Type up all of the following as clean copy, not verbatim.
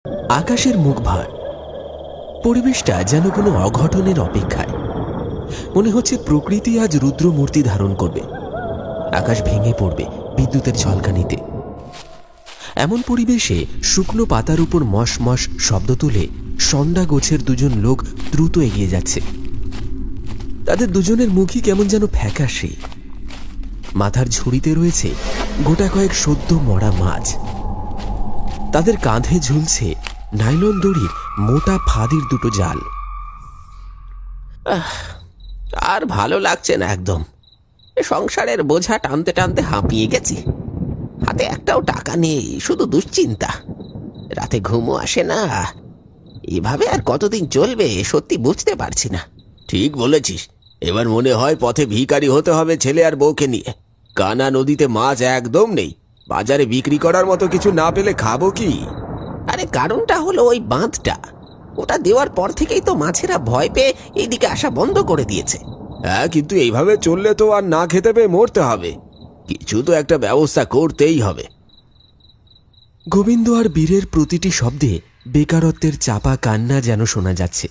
আকাশের মুখ ভার, পরিবেশটা যেন কোনো অঘটনের অপেক্ষায়। মনে হচ্ছে প্রকৃতি আজ রুদ্র মূর্তি ধারণ করবে, আকাশ ভেঙে পড়বে বিদ্যুতের ঝলকানিতে। এমন পরিবেশে শুকনো পাতার উপর মশ মশ শব্দ তুলে সন্ডা গোছের দুজন লোক দ্রুত এগিয়ে যাচ্ছে। তাদের দুজনের মুখই কেমন যেন ফ্যাকাশে। মাথার ঝুড়িতে রয়েছে গোটা কয়েক সদ্য মরা মাছ। তাদের কাঁধে ঝুলছে নাইলন দড়ির মোটা ফাঁদির দুটো জাল। আর ভালো লাগছে না একদম। সংসারের বোঝা টানতে টানতে হাঁপিয়ে গেছি। হাতে একটাও টাকা নেই, শুধু দুশ্চিন্তা। রাতে ঘুমও আসে না। এভাবে আর কতদিন চলবে সত্যি বুঝতে পারছি না। ঠিক বলেছিস, এবার মনে হয় পথে ভিখারি হতে হবে ছেলে আর বউকে নিয়ে। কানা নদীতে মাছ একদম নেই, বাজারে বিক্রি করার মতো কিছু না পেলে খাবো কি? আরে কারণটা হলো ওই বাঁধটা। ওটা দেওয়ার পর থেকেই তো মাছেরা ভয় পেয়ে এইদিকে আসা বন্ধ করে দিয়েছে। হ্যাঁ, কিন্তু এইভাবে চললে তো আর না খেতে পেয়ে মরতে হবে। কিছু তো একটা ব্যবস্থা করতেই হবে। গোবিন্দ আর বীরের প্রতিটি শব্দে বেকারত্বের চাপা কান্না যেন শোনা যাচ্ছে।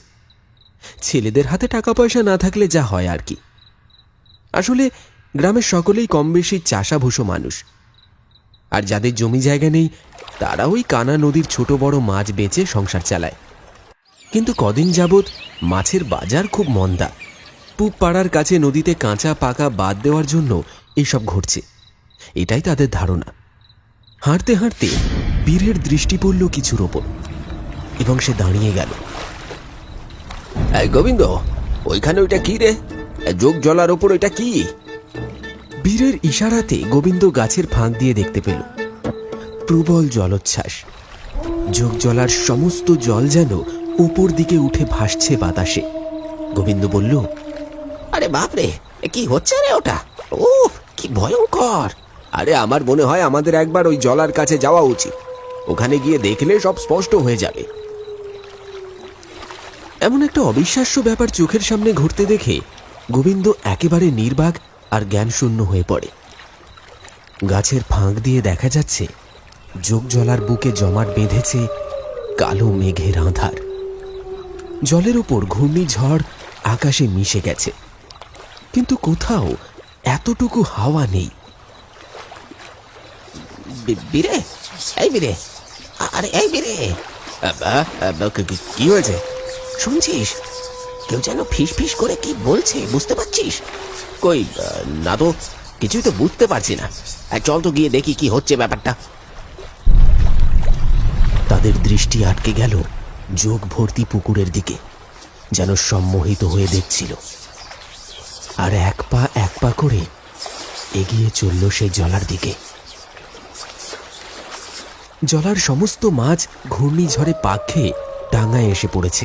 ছেলেদের হাতে টাকা পয়সা না থাকলে যা হয় আর কি। আসলে গ্রামের সকলেই কম বেশি চাষাভুষো মানুষ, আর যাদের জমি জায়গা নেই তারা ওই কানা নদীর ছোট বড় মাছ বেচে সংসার চালায়। কিন্তু কদিন যাবৎ মাছের বাজার খুব মন্দা। পুব পাড়ার কাছে নদীতে কাঁচা পাকা বাদ দেওয়ার জন্য এসব ঘটছে, এটাই তাদের ধারণা। হাঁটতে হাঁটতে বীরের দৃষ্টি পড়ল কিছুর ওপর, এবং সে দাঁড়িয়ে গেল। এই গোবিন্দ, ওইখানে ওইটা কি রে? যোগ জলার ওপর ওইটা কি? বীরের ইশারাতে গোবিন্দ গাছের ফাঁক দিয়ে দেখতে পেল প্রবল জলোচ্ছ্বাস। যোগ জলার সমস্ত জল যেন উপর দিকে উঠে ভাসছে বাতাসে। গোবিন্দ বলল, আরে বাপরে, কি হচ্ছে রে ওটা? ও কি ভয়ঙ্কর! আরে আমার মনে হয় আমাদের একবার ওই জলার কাছে যাওয়া উচিত। ওখানে গিয়ে দেখলে সব স্পষ্ট হয়ে যাবে। এমন একটা অবিশ্বাস্য ব্যাপার চোখের সামনে ঘটতে দেখে গোবিন্দ একেবারে নির্বাক আর জ্ঞানশূন্য হয়ে পড়ে। গাছের ফাঁক দিয়ে দেখা যাচ্ছে যোগ জলার বুকে জমাট বেঁধেছে কালো মেঘের আঁধার। জলের উপর ঘূর্ণিঝড় আকাশে মিশে গেছে, কিন্তু কোথাও এতটুকু হাওয়া নেই। বীরে, এই বীরে, আরে এই বীরে, কি হয়েছে? শুনছিস? কেউ যেন ফিস ফিস করে কি বলছে, বুঝতে পারছিস? কই না তো, কিছুই তো বুঝতে পারছি না। চল তো গিয়ে দেখি কি হচ্ছে ব্যাপারটা। তাদের দৃষ্টি আটকে গেল যোগ ভর্তি পুকুরের দিকে, যেন সম্মোহিত হয়ে দেখছিল। আর এক পা করে এগিয়ে চলল সেই জলার দিকে। জলার সমস্ত মাছ ঘূর্ণিঝড়ে পাক খেয়ে ডাঙায় এসে পড়েছে।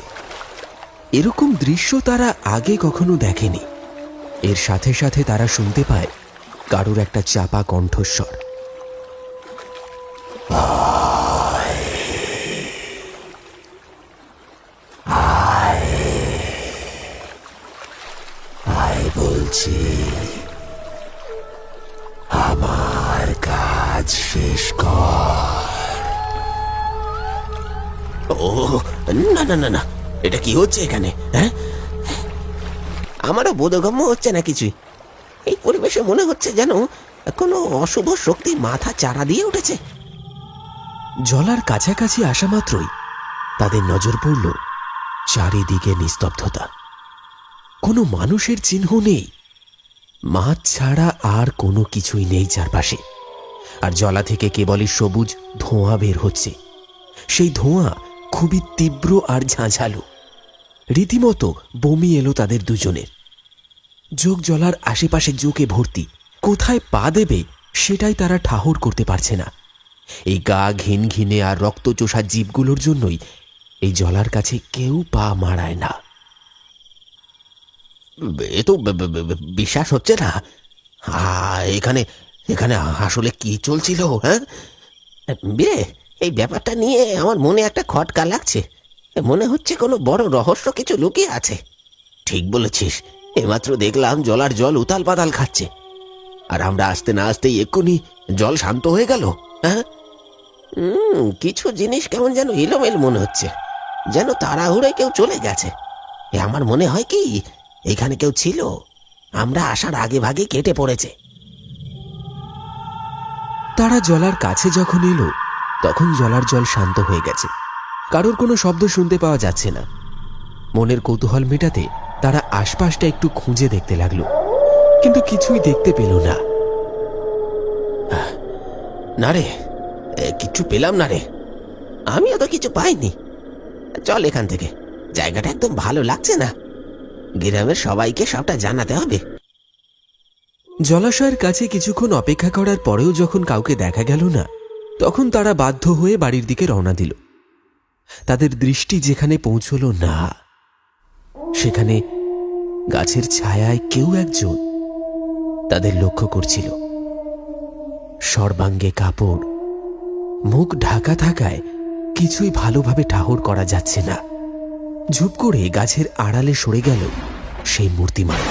এরকম দৃশ্য তারা আগে কখনো দেখেনি। এর সাথে সাথে তারা শুনতে পায় কারুর একটা চাপা কণ্ঠস্বর, বলছি আমার কাজ শেষ কর। ও না না না না, এটা কি হচ্ছে এখানে? হ্যাঁ, আমারও বোধগম্য হচ্ছে না কিছুই। এই পরিবেশে মনে হচ্ছে যেন কোনো অশুভ শক্তি মাথা চারা দিয়ে উঠেছে। জলার কাছাকাছি আসা মাত্রই তাদের নজর পড়ল চারিদিকে নিস্তব্ধতা। কোনো মানুষের চিহ্ন নেই, মাছ ছাড়া আর কোনো কিছুই নেই চারপাশে। আর জলা থেকে কেবলই সবুজ ধোঁয়া বের হচ্ছে। সেই ধোঁয়া খুবই তীব্র আর ঝাঁঝালো। রীতিমতো বমি এলো তাদের দুজনের। যোগ জলার আশেপাশে জোকে ভর্তি, কোথায় পা দেবে সেটাই তারা ঠাহর করতে পারছে না। এই গা ঘিন ঘিনে আর রক্তচোষা জীবগুলোর জন্যই এই জলার কাছে কেউ পা মারায় না। এ তো বিশ্বাস হচ্ছে না। এখানে এখানে আসলে কি চলছিল? হ্যাঁ বিয়ে, এই ব্যাপারটা নিয়ে আমার মনে একটা খটকা লাগছে। মনে হচ্ছে কোনো বড় রহস্য কিছু লুকিয়ে আছে। ঠিক বলেছিস, এইমাত্র দেখলাম জলার জল উতাল পাতাল খাচ্ছে, আর আমরা আসতে না আসতেই এক্ষুনি জল শান্ত হয়ে গেল। হ্যাঁ, কিছু জিনিস কেমন যেন এলোমেলো মনে হচ্ছে, যেন তাড়াহুড়োয় কেউ চলে গেছে। আমার মনে হয় কি এখানে কেউ ছিল, আমরা আসার আগে ভাগে কেটে পড়েছে। তারা জলার কাছে যখন এলো তখন জলার জল শান্ত হয়ে গেছে, কারোর কোনো শব্দ শুনতে পাওয়া যাচ্ছে না। মনের কৌতূহল মেটাতে তারা আশপাশটা একটু খুঁজে দেখতে লাগলো, কিন্তু কিছুই দেখতে পেল না। না রে, কিচ্ছু পেলাম না রে। আমিও তো কিছু পাইনি। চল এখান থেকে, জায়গাটা একদম ভালো লাগছে না। গ্রামের সবাইকে সবটা জানাতে হবে। জলাশয়ের কাছে কিছুক্ষণ অপেক্ষা করার পরেও যখন কাউকে দেখা গেল না, তখন তারা বাধ্য হয়ে বাড়ির দিকে রওনা দিল। তাদের দৃষ্টি যেখানে পৌঁছল না, সেখানে গাছের ছায়ায় কেউ একজন তাদের লক্ষ্য করছিল। সর্বাঙ্গে কাপড়, মুখ ঢাকা থাকায় কিছুই ভালোভাবে ঠাহর করা যাচ্ছে না। ঝুপ করে গাছের আড়ালে সরে গেল সেই মূর্তিমান।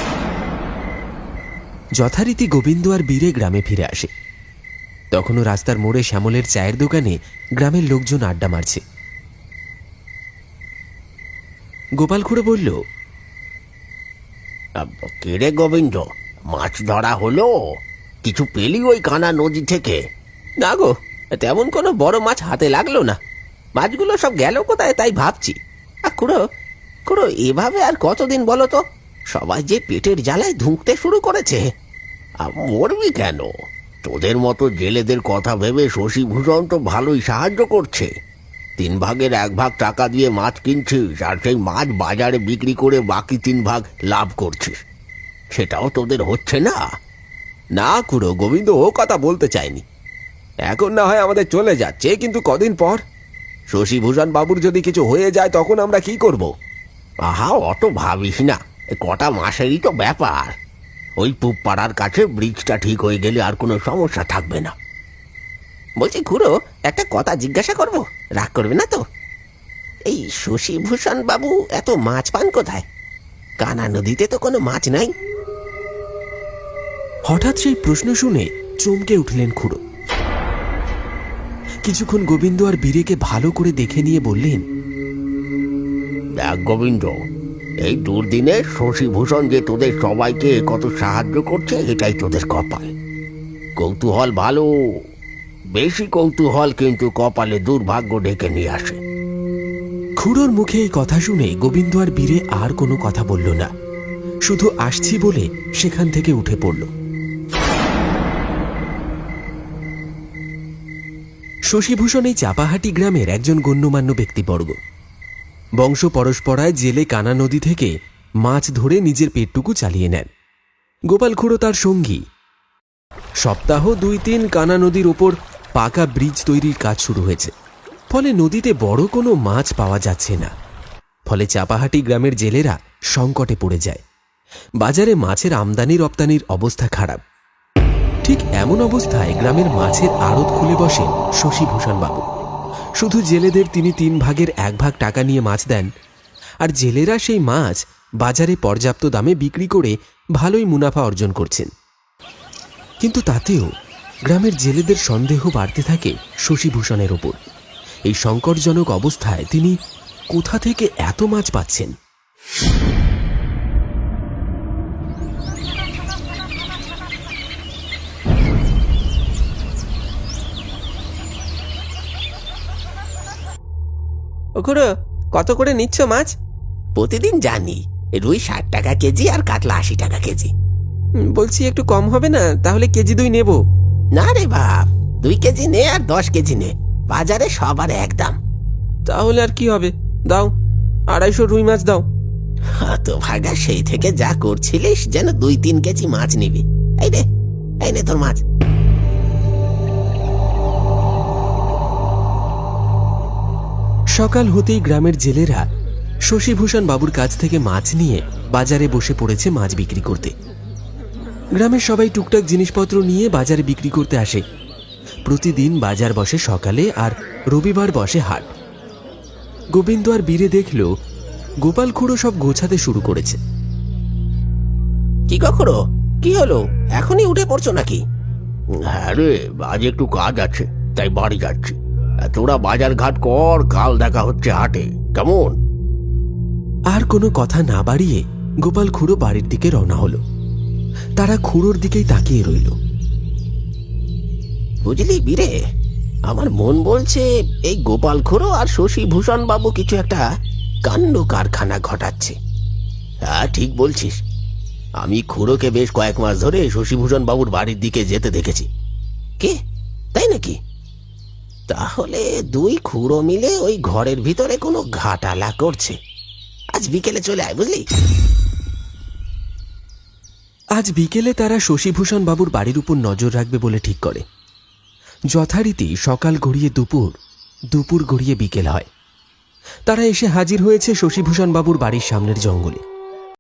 যথারীতি গোবিন্দ আর বীরে গ্রামে ফিরে আসে। তখনও রাস্তার মোড়ে শ্যামলের চায়ের দোকানে গ্রামের লোকজন আড্ডা মারছে। গোপাল খুড়ো বলল, কেরে গোবিন্দ, মাছ ধরা হলো? কিছু পেলি ওই কানা নদী থেকে? না গো, তেমন কোনো বড় মাছ হাতে লাগলো না। মাছগুলো সব গেল কোথায় তাই ভাবছি। খুড়ো খুড়ো, এভাবে আর কতদিন বলো তো? সবাই যে পেটের জ্বালায় ধুঁকতে শুরু করেছে। মরবি কেন? তোদের মতো জেলেদের কথা ভেবে শশীভূষণ তো ভালোই সাহায্য করছে। 3 ভাগের 1 ভাগ টাকা দিয়ে মাছ কিনছিস, আর সেই মাছ বাজারে বিক্রি করে বাকি 3 ভাগ লাভ করছিস। সেটাও তোদের হচ্ছে না? না খুড়ো, গোবিন্দ ও কথা বলতে চায়নি। এখন না হয় আমাদের চলে যাচ্ছে, কিন্তু কদিন পর শশীভূষণ বাবুর যদি কিছু হয়ে যায় তখন আমরা কি করব? আহা, অত ভাবিস না, কটা মাসেরই তো ব্যাপার। ওই পুবপাড়ার কাছে ব্রিজটা ঠিক হয়ে গেলে আর কোনো সমস্যা থাকবে না। বলছি খুড়ো, একটা কথা জিজ্ঞাসা করব, রাগ করবে না তো? এই শশীভূষণ বাবু এত মাছ পান কোথায়? কানা নদীতে তো কোনো মাছ নাই। হঠাৎ সেই প্রশ্ন শুনে চমকে উঠলেন খুড়ো। কিছুক্ষণ গোবিন্দ আর বীরেকে ভালো করে দেখে নিয়ে বললেন, দেখ গোবিন্দ, এই দুর্দিনে শশীভূষণ যে তোদের সবাইকে কত সাহায্য করছে, এটাই তোদের কপাল। কৌতূহল ভালো, বেশি কৌতূহল কিন্তু কপালে দুর্ভাগ্য ডেকে নিয়ে আসে। খুড়োর মুখে এই কথা শুনে গোবিন্দ আর বীরে আর কোনো কথা বলল না, শুধু আসছি বলে সেখান থেকে উঠে পড়ল। শশীভূষণ এই চাপাহাটি গ্রামের একজন গণ্যমান্য ব্যক্তিবর্গ। বংশ পরস্পরায় জেলে কানা নদী থেকে মাছ ধরে নিজের পেটটুকু চালিয়ে নেন। গোপাল খুড়ো তার সঙ্গী। সপ্তাহ 2-3 কানা নদীর ওপর পাকা ব্রিজ তৈরির কাজ শুরু হয়েছে, ফলে নদীতে বড় কোনো মাছ পাওয়া যাচ্ছে না। ফলে চাপাহাটি গ্রামের জেলেরা সংকটে পড়ে যায়। বাজারে মাছের আমদানি রপ্তানির অবস্থা খারাপ। ঠিক এমন অবস্থায় গ্রামের মাছের আড়ত খুলে বসেন শশীভূষণ বাবু। শুধু জেলেদের তিনি 3 ভাগের 1 ভাগ টাকা নিয়ে মাছ দেন, আর জেলেরা সেই মাছ বাজারে পর্যাপ্ত দামে বিক্রি করে ভালোই মুনাফা অর্জন করছেন। কিন্তু তাতেও গ্রামের জেলেদের সন্দেহ বাড়তে থাকে শশীভূষণের ওপর। এই সংকটজনক অবস্থায় তিনি কোথা থেকে এত মাছ পাচ্ছেন? ও খুড়ো, কত করে নিচ্ছ মাছ? প্রতিদিন জানি, রুই 60 টাকা কেজি আর কাতলা 80 টাকা কেজি। বলছি একটু কম হবে না? তাহলে কেজি 2 নেব। না রে বাপ, 2 কেজি নে আর 10 কেজি নে, বাজারে সবার এক দাম। তাহলে আর কি হবে, দাও 250 রুই মাছ দাও। তো ভাগা, সেই থেকে যা করছিলিস যেন 2-3 কেজি মাছ নিবি। এই নে তোর মাছ। সকাল হতেই গ্রামের জেলেরা শশীভূষণ বাবুর কাছ থেকে মাছ নিয়ে বাজারে বসে পড়েছে মাছ বিক্রি করতে। গ্রামের সবাই টুকটাক জিনিসপত্র নিয়ে বাজারে বিক্রি করতে আসে। প্রতিদিন বাজার বসে সকালে, আর রবিবার বসে হাট। গোবিন্দ আর বীরে দেখল গোপাল খুড়ো সব গোছাতে শুরু করেছে। কি খুড়ো, কি হলো? এখনই উঠে পড়ছো নাকি? হ্যাঁ রে, আজ একটু কাজ আছে, তাই বাড়ি যাচ্ছি। তোরা বাজার ঘাট কর, কাল দেখা হচ্ছে হাটে, কেমন? আর কোনো কথা না বাড়িয়ে গোপাল খুড়ো বাড়ির দিকে রওনা হলো। তারা খুড়োর দিকেই তাকিয়ে রইল। বুঝলি বীরে, আমার মন বলছে এই গোপাল খুড়ো আর শশীভূষণ বাবু কিছু একটা কাণ্ড কারখানা ঘটাচ্ছে। হ্যাঁ, ঠিক বলছিস। আমি খুড়োকে বেশ কয়েক মাস ধরে শশীভূষণ বাবুর বাড়ির দিকে যেতে দেখেছি। কে, তাই নাকি? তাহলে দুই খুড়ো মিলে ওই ঘরের ভিতরে কোনো ঘাটালা করছে। আজ বিকেলে চলে আয়, বুঝলি? আজ বিকেলে তারা শশীভূষণ বাবুর বাড়ির উপর নজর রাখবে বলে ঠিক করে। যথারীতি সকাল গড়িয়ে দুপুর, দুপুর গড়িয়ে বিকেল হয়। তারা এসে হাজির হয়েছে শশীভূষণ বাবুর বাড়ির সামনের জঙ্গলে।